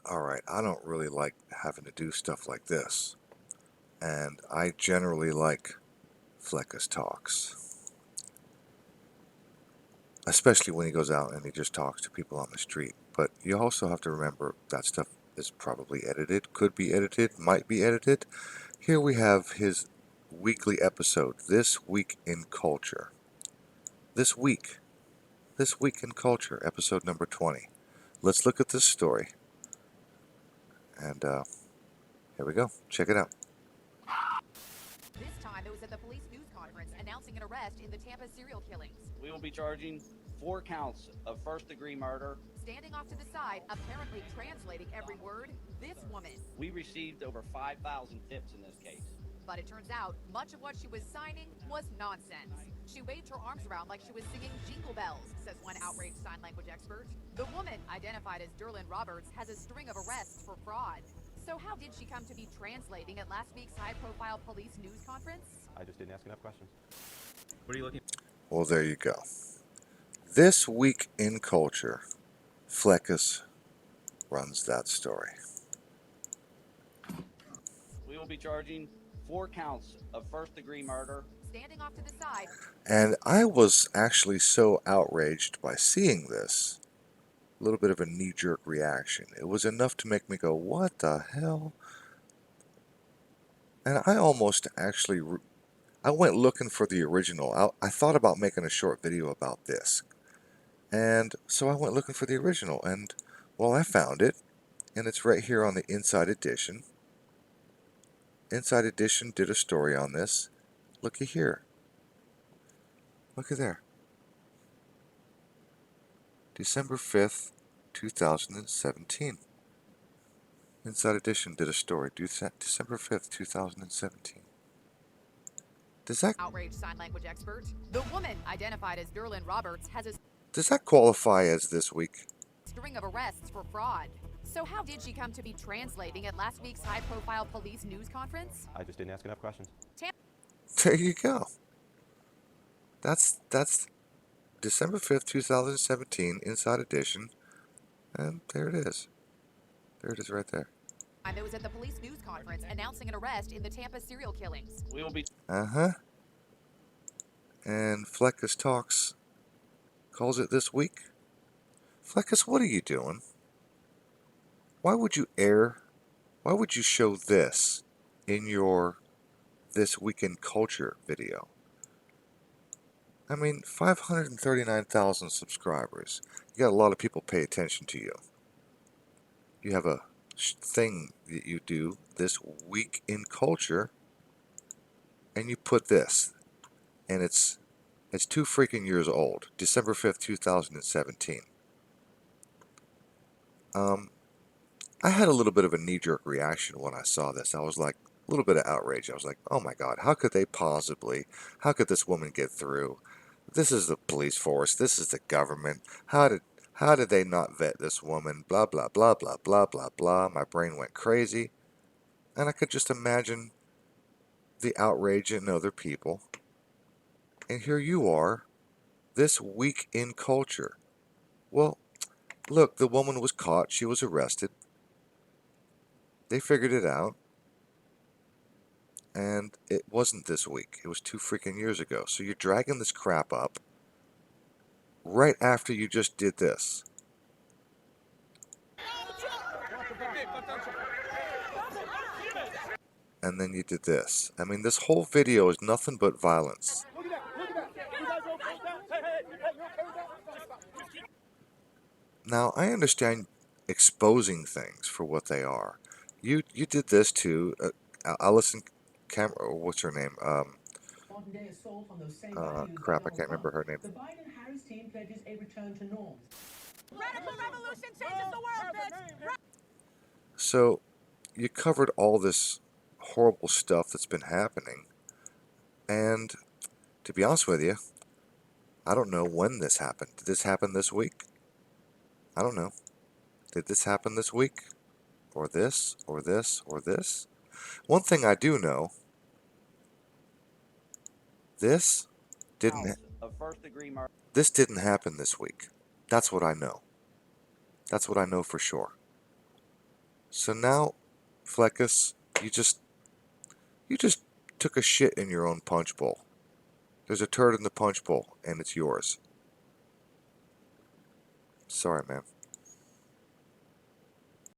Alright, I don't really like having to do stuff like this. And I generally like Fleccas talks. Especially when he goes out and he just talks to people on the street. But you also have to remember that stuff is probably edited, could be edited, might be edited. Here we have his weekly episode, This Week in Culture. This week in Culture, episode number 20. Let's look at this story. And here we go. Check it out. This time it was at the police news conference announcing an arrest in the Tampa serial killings. We will be charging 4 counts of first-degree murder. Standing off to the side, apparently translating every word, this woman. We received over 5,000 tips in this case. But it turns out, much of what she was signing was nonsense. She waved her arms around like she was singing Jingle Bells, says one outraged sign language expert. The woman, identified as Derlin Roberts, has a string of arrests for fraud. So how did she come to be translating at last week's high-profile police news conference? I just didn't ask enough questions. What are you looking Well, there you go. This Week in Culture, Fleccas runs that story. We will be charging 4 counts of first-degree murder. Standing off to the side. And I was actually so outraged by seeing this. A little bit of a knee-jerk reaction. It was enough to make me go, what the hell? And I almost actually, I went looking for the original. I thought about making a short video about this. And so I went looking for the original. And, well, I found it. And it's right here on the Inside Edition. Inside Edition did a story on this. Looky here. Look at there. December 5th, 2017. Inside Edition did a story. December 5th, 2017. Does that Outraged sign language expert. The woman, identified as Derlin Roberts, has a qualify as this week? string of arrests for fraud. So how did she come to be translating at last week's high-profile police news conference? I just didn't ask enough questions. There you go. That's December 5th, 2017, Inside Edition. And there it is. There it is right there. It was at the police news conference announcing an arrest in the Tampa serial killings. We will be Uh-huh. And Fleccas Talks calls it This Week. Fleccas, what are you doing? Why would you show this in your This Week in Culture video? I mean, 539,000 subscribers. You got a lot of people pay attention to you. You have a thing that you do, This Week in Culture, and you put this. And it's 2 freaking years old. December 5th, 2017. I had a little bit of a knee-jerk reaction when I saw this. I was like, a little bit of outrage. I was like, oh my God, how could this woman get through? This is the police force. This is the government. How did they not vet this woman? Blah, blah, blah, blah, blah, blah, blah. My brain went crazy. And I could just imagine the outrage in other people. And here you are, This Week in Culture. Well, look, the woman was caught. She was arrested. They figured it out. And it wasn't this week. It was 2 freaking years ago. So you're dragging this crap up right after you just did this. And then you did this. I mean, this whole video is nothing but violence. Now, I understand exposing things for what they are. You did this to Allison what's her name? Crap, I can't remember her name. The Biden-Harris team pledges a return to norms. Radical revolution changes the world, bitch! So, you covered all this horrible stuff that's been happening. And, to be honest with you, I don't know when this happened. Did this happen this week? I don't know. Did this happen this week? Or this? Or this? Or this? One thing I do know, this didn't happen this week. That's what I know. That's what I know for sure. So now, Fleccas, you just took a shit in your own punch bowl. There's a turd in the punch bowl, and it's yours. Sorry, man.